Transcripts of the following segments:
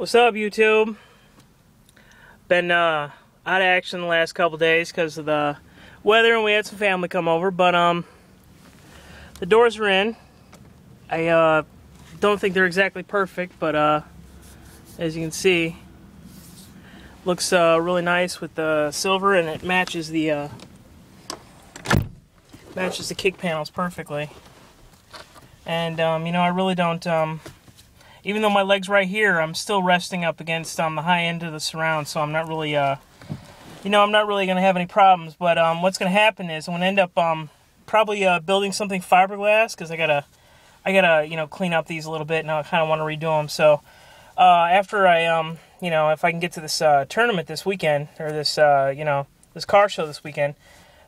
What's up, YouTube? Been out of action the last couple days because of the weather, and we had some family come over. But the doors are in. I don't think they're exactly perfect, but as you can see, looks really nice with the silver, and it matches the kick panels perfectly. And you know, I really don't. Even though my leg's right here, I'm still resting up against the high end of the surround, so I'm not really, you know, I'm not really going to have any problems. But what's going to happen is I'm going to end up probably building something fiberglass, because I gotta, you know, clean up these a little bit, and I kind of want to redo them. So after I, you know, if I can get to this tournament this weekend, or this, you know, this car show this weekend,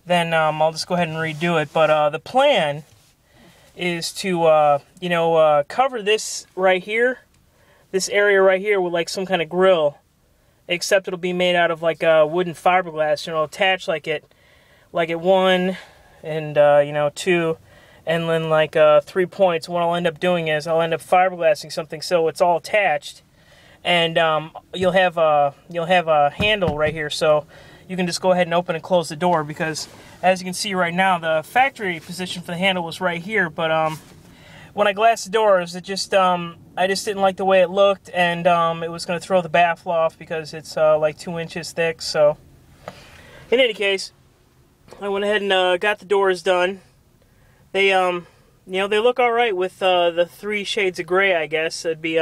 then I'll just go ahead and redo it. But the plan is to, you know, cover this right here, this area right here, with like some kind of grill, except it'll be made out of like wooden fiberglass, you know, attached like at 1 and, you know, 2, and then like 3 points. What I'll end up doing is I'll end up fiberglassing something so it's all attached, and you'll have a handle right here, so you can just go ahead and open and close the door, because as you can see right now, the factory position for the handle was right here, but when I glassed the doors, it just I just didn't like the way it looked, and it was going to throw the baffle off because it's like 2 inches thick. So in any case, I went ahead and got the doors done. They you know, they look all right with the 3 shades of gray, I guess. It'd be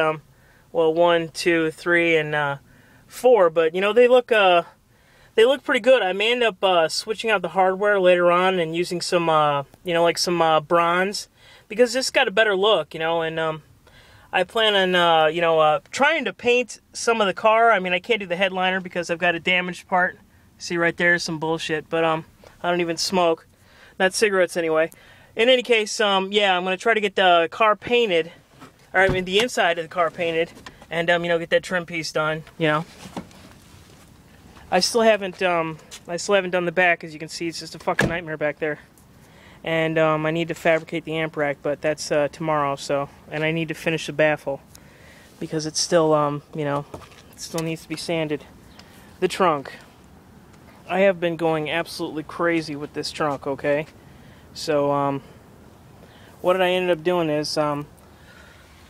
well, 1, 2, 3, and 4, but you know, they look pretty good. I may end up switching out the hardware later on and using some, you know, like some bronze, because this got a better look, you know, and I plan on, you know, trying to paint some of the car. I mean, I can't do the headliner because I've got a damaged part. See right there, some bullshit, but I don't even smoke. Not cigarettes anyway. In any case, yeah, I'm going to try to get the car painted, or I mean the inside of the car painted, and, you know, get that trim piece done, you know. I still haven't done the back. As you can see, it's just a fucking nightmare back there. And I need to fabricate the amp rack, but that's tomorrow. So, and I need to finish the baffle because it's still, you know, it still needs to be sanded. The trunk. I have been going absolutely crazy with this trunk. Okay, so what I ended up doing is,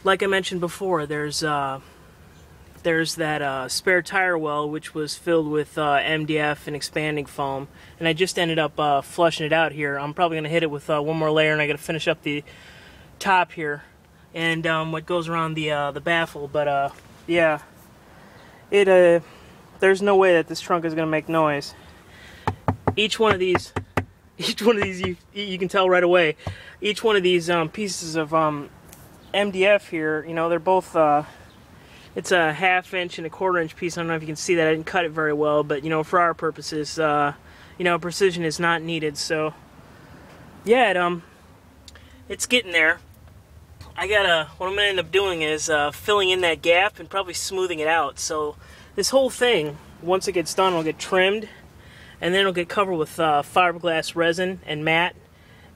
like I mentioned before, there's that spare tire well, which was filled with MDF and expanding foam, and I just ended up flushing it out here. I'm probably going to hit it with one more layer, and I got to finish up the top here and what goes around the baffle. But yeah, there's no way that this trunk is going to make noise. Each one of these you can tell right away. Each one of these pieces of MDF here, you know, they're both. It's a 1/2 inch and a 1/4 inch piece. I don't know if you can see that. I didn't cut it very well, but you know, for our purposes, you know, precision is not needed. So yeah, it's getting there. What I'm gonna end up doing is filling in that gap and probably smoothing it out. So this whole thing, once it gets done, will get trimmed, and then it'll get covered with fiberglass resin and matte,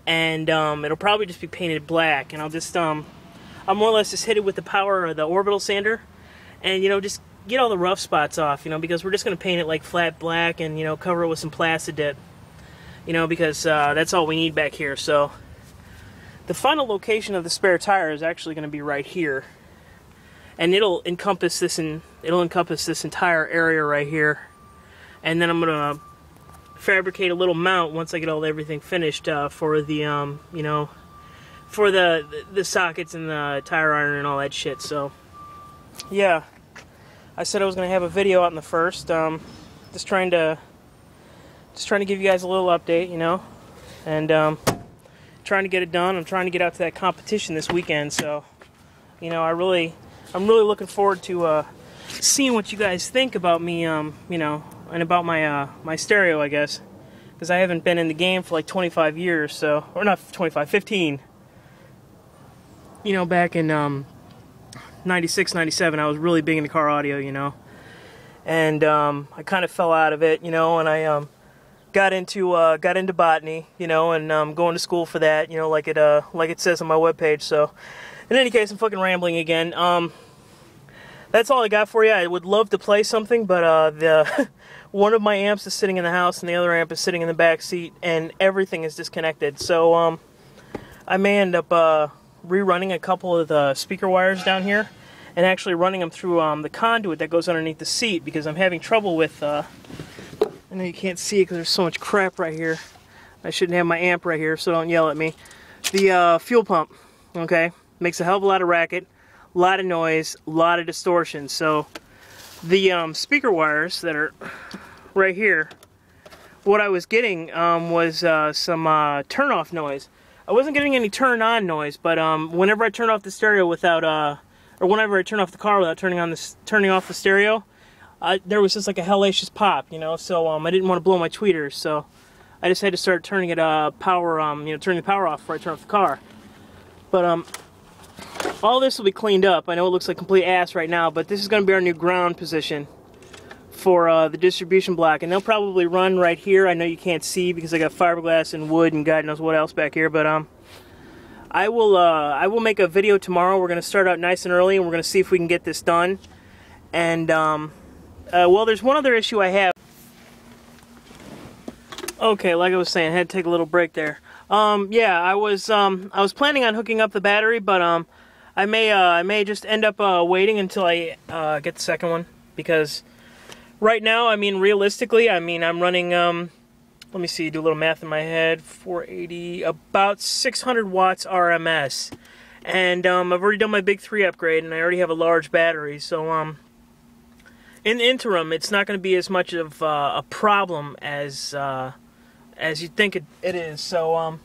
and it'll probably just be painted black. And I'll just I'll more or less just hit it with the power of the orbital sander, and, you know, just get all the rough spots off, you know, because we're just going to paint it like flat black and, you know, cover it with some Plastidip, you know, because that's all we need back here. So the final location of the spare tire is actually going to be right here, and it'll encompass this entire area right here. And then I'm going to fabricate a little mount once I get everything finished for the you know, for the sockets and the tire iron and all that shit. So yeah, I said I was gonna have a video out in the first, just trying to give you guys a little update, you know, and trying to get it done. I'm trying to get out to that competition this weekend, so you know, I'm really looking forward to seeing what you guys think about me, you know, and about my my stereo, I guess, because I haven't been in the game for like 25 years, so, or not 25, 15. You know, back in 96, 97, I was really big into car audio, you know, and I kind of fell out of it, you know, and I got into botany, you know, and going to school for that, you know, like it says on my webpage. So in any case, I'm fucking rambling again. that's all I got for you. I would love to play something, but the one of my amps is sitting in the house and the other amp is sitting in the back seat, and everything is disconnected. So I may end up rerunning a couple of the speaker wires down here and actually running them through the conduit that goes underneath the seat, because I'm having trouble with, I know you can't see it because there's so much crap right here. I shouldn't have my amp right here, so don't yell at me. The fuel pump, okay, makes a hell of a lot of racket, a lot of noise, a lot of distortion. So the speaker wires that are right here, what I was getting was some turn-off noise. I wasn't getting any turn-on noise, but whenever I turn off the stereo without, or whenever I turn off the car without turning off the stereo, there was just like a hellacious pop, you know. So I didn't want to blow my tweeters, so I just had to start turning it turning the power off before I turn off the car. But all this will be cleaned up. I know it looks like complete ass right now, but this is going to be our new ground position for the distribution block, and they'll probably run right here. I know you can't see because I got fiberglass and wood and God knows what else back here, but I will make a video tomorrow. We're going to start out nice and early, and we're going to see if we can get this done. And well, there's one other issue I have. Okay, like I was saying, I had to take a little break there. Yeah, I was planning on hooking up the battery, but I may just end up waiting until I get the second one, because right now, I mean, realistically, I mean, I'm running, let me see, do a little math in my head, 480, about 600 watts RMS. And I've already done my big 3 upgrade, and I already have a large battery, so in the interim, it's not going to be as much of a problem as you think it is. So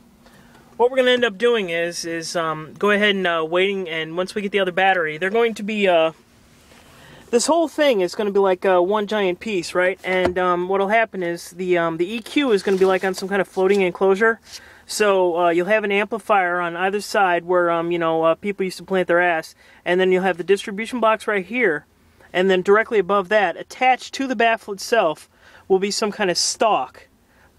what we're going to end up doing is go ahead and waiting, and once we get the other battery, they're going to be this whole thing is going to be like one giant piece, right? And what'll happen is the EQ is going to be like on some kind of floating enclosure. So you'll have an amplifier on either side where people used to plant their ass, and then you'll have the distribution box right here, and then directly above that, attached to the baffle itself, will be some kind of stalk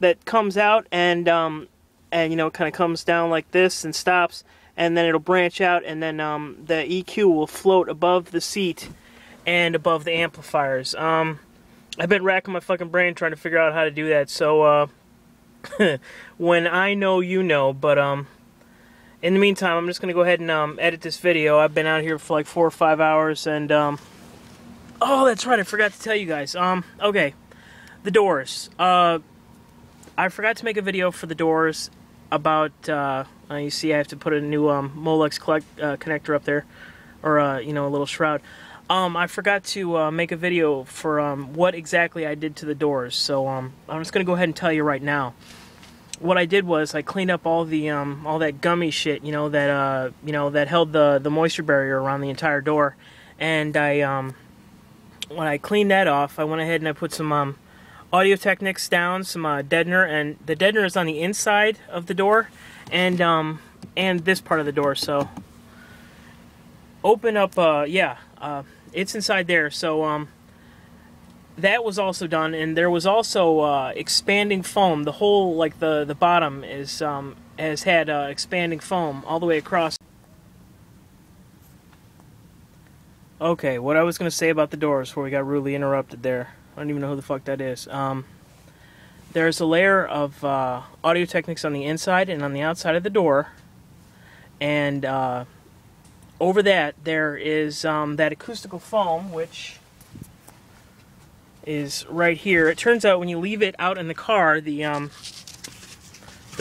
that comes out and kind of comes down like this and stops, and then it'll branch out, and then the EQ will float above the seat and above the amplifiers. I've been racking my fucking brain trying to figure out how to do that, so when I know, you know. But in the meantime, I'm just gonna go ahead and edit this video. I've been out here for like 4 or 5 hours, and oh, that's right, I forgot to tell you guys. Okay, the doors. I forgot to make a video for the doors about you see I have to put a new Molex connector up there, or a little shroud. I forgot to make a video for what exactly I did to the doors, so I'm just gonna go ahead and tell you right now. What I did was I cleaned up all the all that gummy shit, that held the moisture barrier around the entire door, and when I cleaned that off, I went ahead and I put some Audio Technics down, some deadener, and the deadener is on the inside of the door, and this part of the door. So open up, it's inside there. So that was also done, and there was also expanding foam. The whole, like the bottom is has had expanding foam all the way across. Okay, what I was going to say about the doors before we got rudely interrupted there. I don't even know who the fuck that is. There's a layer of Audio Technics on the inside and on the outside of the door, and over that there is that acoustical foam, which is right here. It turns out when you leave it out in the car, the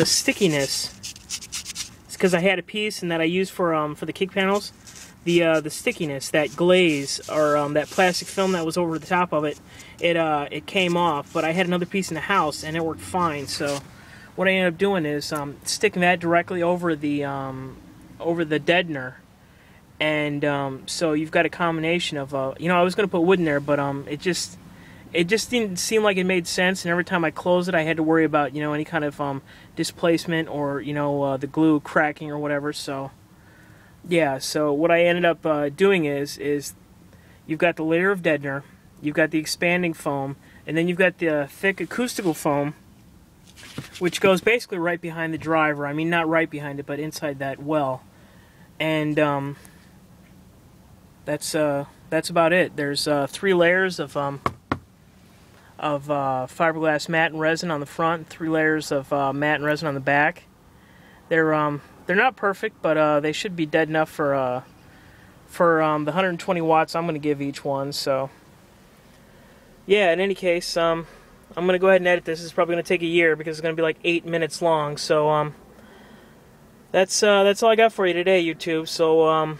stickiness, it's because I had a piece and that I used for the kick panels. The stickiness, that glaze, or that plastic film that was over the top of it, it came off. But I had another piece in the house and it worked fine. So what I ended up doing is sticking that directly over the deadener, and so you've got a combination of I was going to put wood in there, but it just didn't seem like it made sense. And every time I close it, I had to worry about any kind of displacement or the glue cracking or whatever. So yeah, so what I ended up doing is you've got the layer of deadener, you've got the expanding foam, and then you've got the thick acoustical foam, which goes basically right behind the driver. I mean, not right behind it, but inside that well. And that's that's about it. There's 3 layers of fiberglass matte and resin on the front, 3 layers of matte and resin on the back. They're not perfect, but they should be dead enough for the 120 watts I'm going to give each one. So yeah, in any case, I'm going to go ahead and edit this. It's probably going to take a year because it's going to be like 8 minutes long. So that's all I got for you today, YouTube. So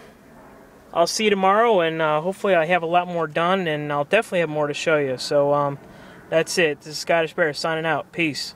I'll see you tomorrow, and hopefully I have a lot more done, and I'll definitely have more to show you. So that's it. This is Scottish Bear signing out. Peace.